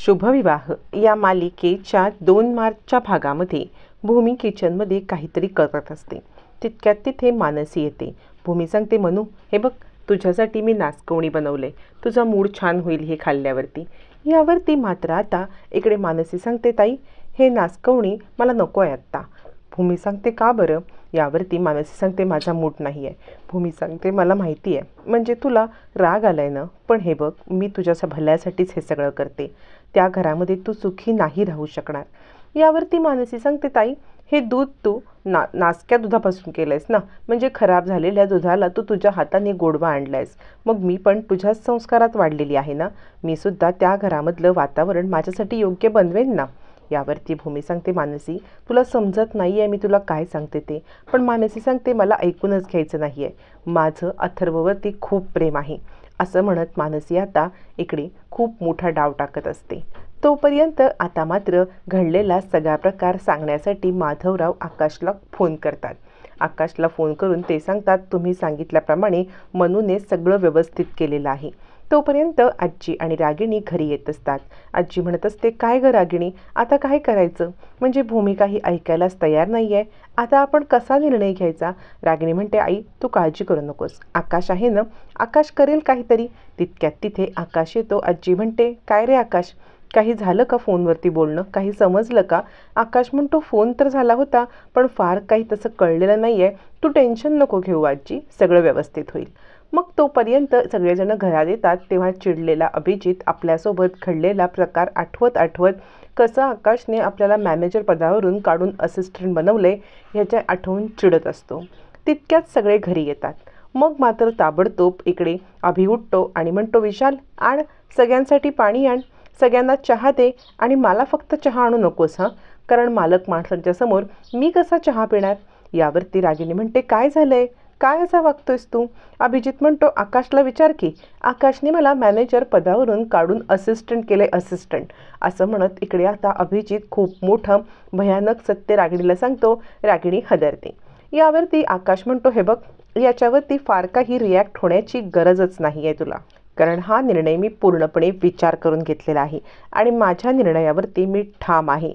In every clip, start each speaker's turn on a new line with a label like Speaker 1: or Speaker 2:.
Speaker 1: शुभविवाह या मालिकेच्या 2 मार्चच्या भागामध्ये भूमी किचनमध्ये काहीतरी करत असते. तितक्यात तिथे मानसी येते. भूमी सांगते, मनू हे बघ, तुझ्यासाठी मी नाचकवणी बनवले, तुझा मूड छान होईल हे खाल्ल्यावरती. यावरती मात्र आता इकडे मानसी सांगते, ताई हे नाचकवणी मला नको आहे आत्ता. भूमी सांगते, का बरं? यावरती मानसी सांगते, माझा मूड नाही आहे. भूमी सांगते, मला माहिती आहे, म्हणजे तुला राग आलाय ना, पण हे बघ, मी तुझ्या भल्यासाठीच हे सगळं करते. त्या घरामध्ये तू सुखी नाही राहू शकणार. यावरती मानसी सांगते, ताई हे दूध तू नासक्या दुधापासून केलं आहेस ना, म्हणजे खराब झालेल्या दुधाला तू तुझ्या हाताने गोडवा आणला आहेस. मग मी पण तुझ्याच संस्कारात वाढलेली आहे ना, मी सुद्धा त्या घरामधलं वातावरण माझ्यासाठी योग्य बनवेन ना. यावरती भूमी सांगते, मानसी तुला समजत नाही आहे मी तुला काय सांगते ते. पण मानसी सांगते, मला ऐकूनच घ्यायचं नाही आहे, माझं अथर्ववरती खूप प्रेम आहे. असं म्हणत मानसी आता इकडे खूप मोठा डाव टाकत असते. तोपर्यंत आता मात्र घडलेला सगळा प्रकार सांगण्यासाठी माधवराव आकाशला फोन करतात. आकाशला फोन करून ते सांगतात, तुम्ही सांगितल्याप्रमाणे मनूने सगळं व्यवस्थित केलेलं आहे. तोपर्यंत आजी आणि रागिणी घरी येत असतात. आजी म्हणत असते, काय गं रागिणी, आता काय करायचं? म्हणजे भूमिका ही ऐकायलाच तयार नाही आहे, आता आपण कसा निर्णय घ्यायचा? रागिणी म्हणते, आई तू काळजी करू नकोस, आकाश आहे ना, आकाश करेल काहीतरी. तितक्यात तिथे आकाश येतो. आजी म्हणते, काय रे आकाश, काही झालं का? फोनवरती बोलणं काही समजलं का? आकाश म्हणतो, फोन तर झाला होता, पण फार काही तसं कळलेलं नाही आहे. तू टेन्शन नको घेऊ आजी, सगळं व्यवस्थित होईल. मग तोपर्यंत सगळेजण घरात येतात. तेव्हा चिडलेला अभिजित आपल्यासोबत घडलेला प्रकार आठवत कसं आकाशने आपल्याला मॅनेजर पदावरून काढून असिस्टंट बनवले ह्याच्या आठवून चिडत असतो. तितक्यात सगळे घरी येतात. मग मात्र ताबडतोब इकडे अभि उठतो आणि म्हणतो, विशाल आण, सगळ्यांसाठी पाणी आण, सगळ्यांना चहा दे, आणि मला फक्त चहा आणू नकोस हां, कारण मालक माणसांच्या समोर मी कसा चहा पिणार? यावरती रागिणी म्हणते, काय झालंय, काय असा वागतोयस तू? अभिजित म्हणतो, आकाशला विचार की, आकाशने मला मॅनेजर पदावरून काढून असिस्टंट केले, असिस्टंट. असं म्हणत इकडे आता अभिजित खूप मोठं भयानक सत्य रागिणीला सांगतो. रागिणी हदरते. यावरती आकाश म्हणतो, हे बघ, याच्यावरती फार काही रिॲक्ट होण्याची गरजच नाही आहे तुला, कारण हा निर्णय मी पूर्णपणे विचार करून घेतलेला आहे आणि माझ्या निर्णयावरती मी ठाम आहे.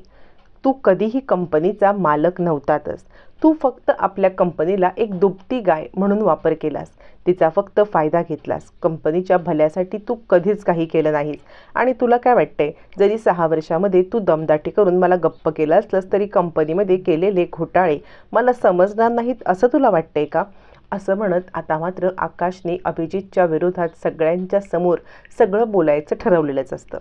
Speaker 1: तू कधीही कंपनीचा मालक नव्हतातच, तू फक्त आपल्या कंपनीला एक दुभती गाय म्हणून वापर केलास, तिचा फक्त फायदा घेतलास. कंपनीच्या भल्यासाठी तू कधीच काही केलं नाहीस. आणि तुला काय वाटतंय, जरी 6 वर्षामध्ये तू दमदाटी करून मला गप्प केलं असलंस तरी कंपनीमध्ये केलेले घोटाळे मला समजणार नाहीत असं तुला वाटतंय का? असं म्हणत आता मात्र आकाशने अभिजितच्या विरोधात सगळ्यांच्या समोर सगळं बोलायचं ठरवलेलंच असतं.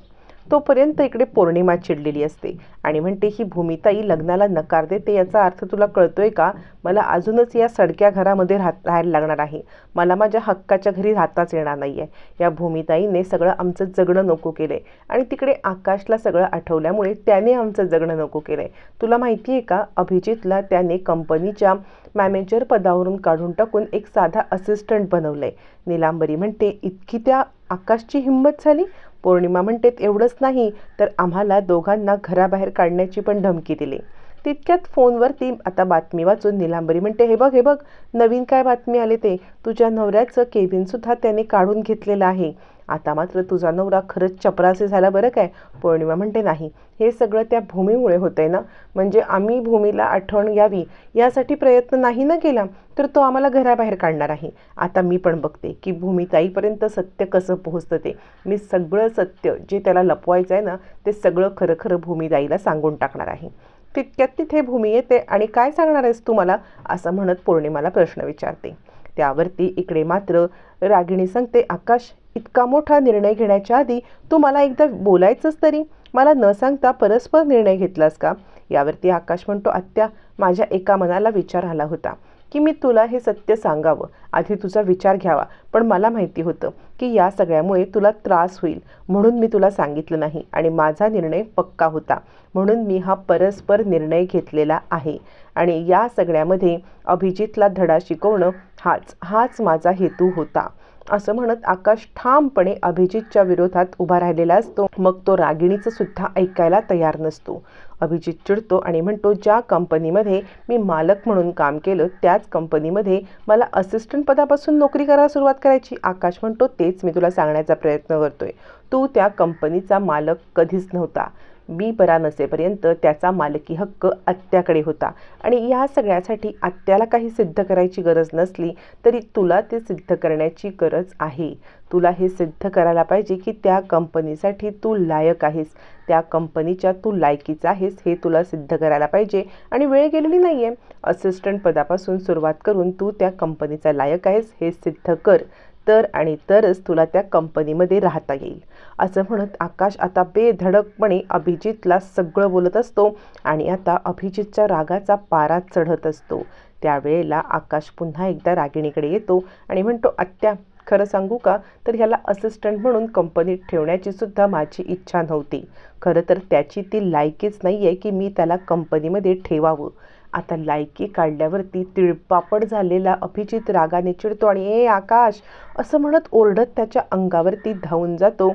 Speaker 1: तोपर्यंत इकडे पौर्णिमा चिडलेली असते आणि म्हणते, ही भूमिताई लग्नाला नकार देते याचा अर्थ तुला कळतोय का? मला अजूनच या सडक्या घरामध्ये राहायला लागणार आहे, मला माझ्या हक्काच्या घरी राहताच येणार नाही आहे. या भूमिताईने सगळं आमचं जगणं नको केलंय आणि तिकडे आकाशला सगळं आठवल्यामुळे त्याने आमचं जगणं नको केलंय. तुला माहिती आहे का, अभिजितला त्याने कंपनीच्या मॅनेजर पदावरून काढून टाकून एक साधा असिस्टंट बनवलंय. नीलांबरी म्हणते, इतकी त्या आकाशची हिंमत झाली? पौर्णिमा म्हणते, एवढंच नाही तर आम्हाला दोघांना घराबाहेर काढण्याची पण धमकी दिली. तितक्यात फोनवरती आता बातमी वाचून नीलांबरी म्हणते, हे बघ, नवीन काय बातमी आले ते, तुझ्या नवऱ्याचं केबिनसुद्धा त्याने काढून घेतलेलं आहे. आता मात्र तुझा नवरा खरंच चपरासी झाला बरं काय? पौर्णिमा म्हणते, नाही, हे सगळं त्या भूमीमुळे होतंय ना, म्हणजे आम्ही भूमीला आठवण यावी यासाठी प्रयत्न नाही ना केला, तर तो आम्हाला घराबाहेर काढणार आहे. आता मी पण बघते की भूमिताईपर्यंत सत्य कसं पोहोचतं ते. मी सगळं सत्य जे त्याला लपवायचं आहे ना, ते सगळं खरं भूमिताईला सांगून टाकणार आहे. तितक्यात तिथे भूमी येते आणि काय सांगणार आहेस तू मला, असं म्हणत पौर्णिमाला प्रश्न विचारते. त्यावरती इकडे मात्र रागिणी सांगते, आकाश, इतका मोठा निर्णय घेण्याच्या आधी तू मला एकदा बोलायचंच तरी, मला न सांगता परस्पर निर्णय घेतलास का? यावरती आकाश म्हणतो, आत्या, माझ्या एका मनाला विचार आला होता की मी तुला हे सत्य सांगावं, आधी तुझा विचार घ्यावा, पण मला माहिती होतं की या सगळ्यामुळे तुला त्रास होईल, म्हणून मी तुला सांगितलं नाही आणि माझा निर्णय पक्का होता, म्हणून मी हा परस्पर निर्णय घेतलेला आहे. आणि या सगळ्यामध्ये अभिजितला धडा शिकवणं हाच माझा हेतू होता. असं म्हणत आकाश ठामपणे अभिजितच्या विरोधात उभा राहिलेला असतो. मग तो रागिणीचं सुद्धा ऐकायला तयार नसतो. अभिजित चिडतो आणि म्हणतो, ज्या कंपनीमध्ये मी मालक म्हणून काम केलं त्याच कंपनीमध्ये मला असिस्टंट पदापासून नोकरी करायला सुरुवात करायची. आकाश म्हणतो, तेच मी तुला सांगण्याचा प्रयत्न करतोय. तू त्या कंपनीचा मालक कधीच नव्हता. मी बरा नसेपर्यंत त्याचा मालकी हक्क आत्याकडे होता आणि या सगळ्यासाठी आत्याला काही सिद्ध करायची गरज नसली तरी तुला ते सिद्ध करण्याची गरज आहे. तुला हे सिद्ध करायला पाहिजे की त्या कंपनीसाठी तू लायक आहेस, त्या कंपनीच्या तू लायकीचा आहेस हे तुला सिद्ध करायला पाहिजे आणि वेळ गेलेली नाही आहे. असिस्टंट पदापासून सुरुवात करून तू त्या कंपनीचा लायक आहेस हे सिद्ध कर, तर आणि तरच तुला त्या कंपनीमध्ये राहता येईल. असं म्हणत आकाश आता बेधडकपणे अभिजितला सगळं बोलत असतो आणि आता अभिजितच्या रागाचा पारा चढत असतो. त्यावेळेला आकाश पुन्हा एकदा रागिणीकडे येतो आणि म्हणतो, आत्या, खरं सांगू का तर ह्याला असिस्टंट म्हणून कंपनीत ठेवण्याची सुद्धा माझी इच्छा नव्हती. खरं तर त्याची ती लायकीच नाही आहे की मी त्याला कंपनीमध्ये ठेवावं. आता लायकी काढल्यावरती तिळपापड झालेला अभिजित रागाने चिडतो आणि ए आकाश असं म्हणत ओरडत त्याच्या अंगावरती धावून जातो.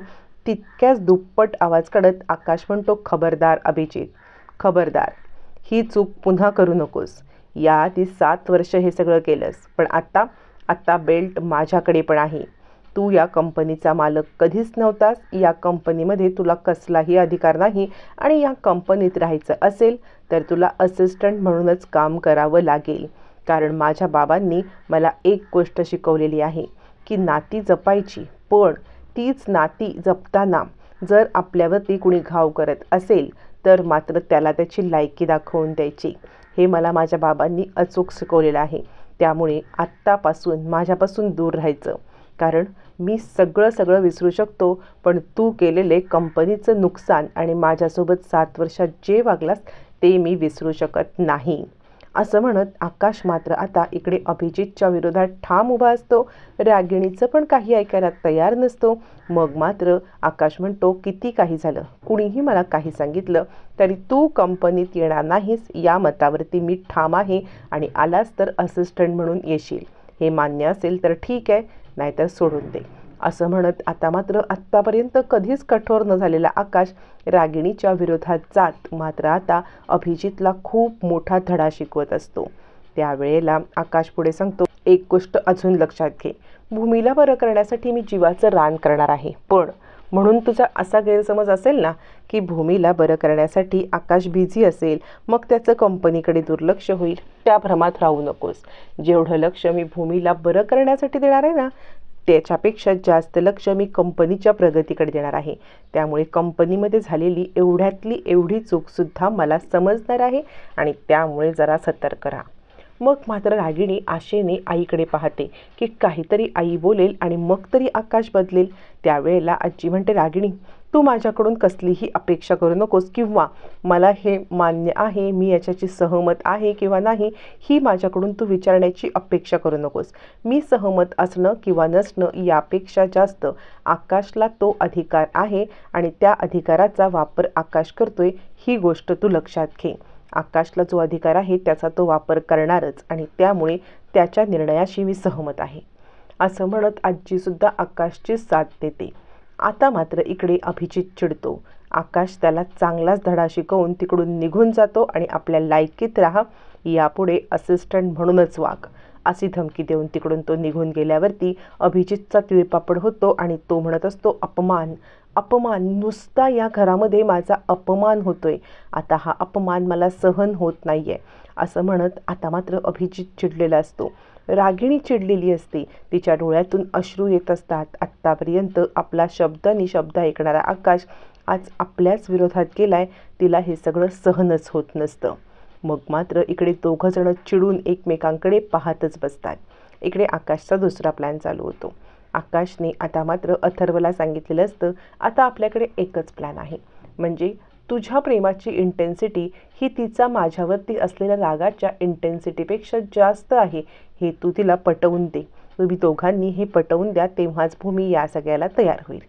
Speaker 1: तितक्याच दुप्पट आवाज काढत आकाश म्हणतो, खबरदार अभिजित, खबरदार, ही चूक पुन्हा करू नकोस. याआधी 7 वर्ष हे सगळं केलंस, पण आता बेल्ट माझ्याकडे पण आहे. तू या कंपनीचा मालक कधीच नव्हतास. या कंपनीमध्ये तुला कसलाही अधिकार नाही आणि या कंपनीत राहायचं असेल तर तुला असिस्टंट म्हणूनच काम करावं लागेल. कारण माझ्या बाबांनी मला एक गोष्ट शिकवलेली आहे की नाती जपायची, पण तीच नाती जपताना जर आपल्यावरती कुणी घाव करत असेल तर मात्र त्याला त्याची लायकी दाखवून द्यायची. हे मला माझ्या बाबांनी अचूक शिकवलेलं आहे. त्यामुळे आत्तापासून माझ्यापासून दूर राहायचं. कारण मी सगळं विसरू शकतो, पण तू केलेले कंपनीचं नुकसान आणि माझ्यासोबत 7 वर्षात जे वागलास ते मी विसरू शकत नाही. असं म्हणत आकाश मात्र आता इकडे अभिजितच्या विरोधात ठाम उभा असतो. रागिणीचं पण काही ऐकायला तयार नसतो. मग मात्र आकाश म्हणतो, किती काही झालं, कुणीही मला काही सांगितलं तरी तू कंपनीत येणार नाहीस या मतावरती मी ठाम आहे आणि आलास तर असिस्टंट म्हणून येशील. हे मान्य असेल तर ठीक आहे, नाहीतर सोडून दे. असं म्हणत आता मात्र आत्तापर्यंत कधीच कठोर न झालेला आकाश रागिणीच्या विरोधात जात मात्र आता अभिजितला खूप मोठा धडा शिकवत असतो. त्यावेळेला आकाश पुढे सांगतो, एक गोष्ट अजून लक्षात घे, भूमीला बरं करण्यासाठी मी जीवाचं रान करणार आहे. पण म्हणून तुझा असा गैरसमज असेल ना की भूमीला बरं करण्यासाठी आकाश बिझी असेल, मग त्याचं कंपनीकडे दुर्लक्ष होईल. त्या भ्रमात राहू नकोस. जेवढं लक्ष मी भूमीला बरं करण्यासाठी देणार आहे ना त्याच्यापेक्षा जास्त लक्ष मी कंपनीच्या प्रगतीकडे देणार आहे. त्यामुळे कंपनीमध्ये झालेली एवढ्यातली एवढी चूकसुद्धा मला समजणार आहे आणि त्यामुळे जरा सतर्क राहा. मग मात्र रागिणी आशेने आईकडे पाहते की काहीतरी आई बोलेल आणि मग तरी आकाश बदलेल. त्यावेळेला आजी म्हणते, रागिणी, तू माझ्याकडून कसलीही अपेक्षा करू नकोस किंवा मला हे मान्य आहे, मी याच्याशी सहमत आहे किंवा नाही ही माझ्याकडून तू विचारण्याची अपेक्षा करू नकोस. मी सहमत असणं किंवा नसणं यापेक्षा जास्त आकाशला तो अधिकार आहे आणि त्या अधिकाराचा वापर आकाश करतोय ही गोष्ट तू लक्षात घे. आकाशला जो अधिकार आहे त्याचा तो वापर करणारच आणि त्यामुळे त्याच्या निर्णयाशी मी सहमत आहे. असं म्हणत आजीसुद्धा आकाशची साथ देते. आता मात्र इकडे अभिजित चिडतो. आकाश त्याला चांगलाच धडा शिकवून तिकडून निघून जातो आणि आपल्या लायकीत राहा, यापुढे असिस्टंट म्हणूनच वाग अशी धमकी देऊन तिकडून तो निघून गेल्यावरती अभिजितचा तिळपापड होतो आणि तो म्हणत असतो, अपमान, अपमान, नुसता या घरामध्ये माझा अपमान होतोय. आता हा अपमान मला सहन होत नाहीये. असं म्हणत आता मात्र अभिजित चिडलेला असतो. रागिणी चिडलेली असते. तिच्या डोळ्यातून अश्रू येत असतात. आत्तापर्यंत आपला शब्द ऐकणारा आकाश आज आपल्याच विरोधात गेलाय. तिला हे सगळं सहनच होत नसतं. मग मात्र इकडे दोघंजणं चिडून एकमेकांकडे पाहतच बसतात. इकडे आकाशचा दुसरा प्लॅन चालू होतो. आकाशने आता मात्र अथर्वला सांगितलेलं असतं, आता आपल्याकडे एकच प्लॅन आहे, म्हणजे तुझ्या प्रेमाची इंटेन्सिटी ही तिचा माझ्यावरती असलेल्या रागाच्या इंटेन्सिटीपेक्षा जास्त आहे हे तू तिला पटवून दे. तुम्ही दोघांनी हे पटवून द्या, तेव्हाच भूमी या सगळ्याला तयार होईल.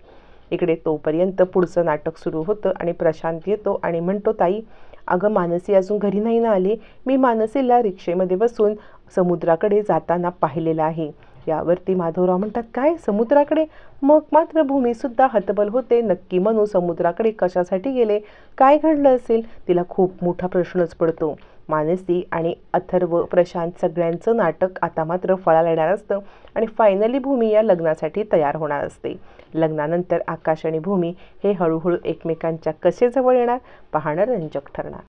Speaker 1: इकडे तोपर्यंत पुढचं नाटक सुरू होतं आणि प्रशांत येतो आणि म्हणतो, ताई, अगं मानसी अजून घरी नाही ना आली. मी मानसीला रिक्षेमध्ये बसून समुद्राकडे जाताना पाहिलेलं आहे. यावरती माधवराव म्हणतात, काय समुद्राकडे? मग मात्र भूमीसुद्धा हतबल होते. नक्की मनू समुद्राकडे कशासाठी गेले? काय घडलं असेल? तिला खूप मोठा प्रश्नच पडतो. मानसी आणि अथर्व, प्रशांत सगळ्यांचं नाटक आता मात्र फळाला येणार असतं आणि फायनली भूमी या लग्नासाठी तयार होणार असते. लग्नानंतर आकाश आणि भूमी हे हळूहळू एकमेकांच्या कसे जवळ येणार पाहणं रंजक ठरणार.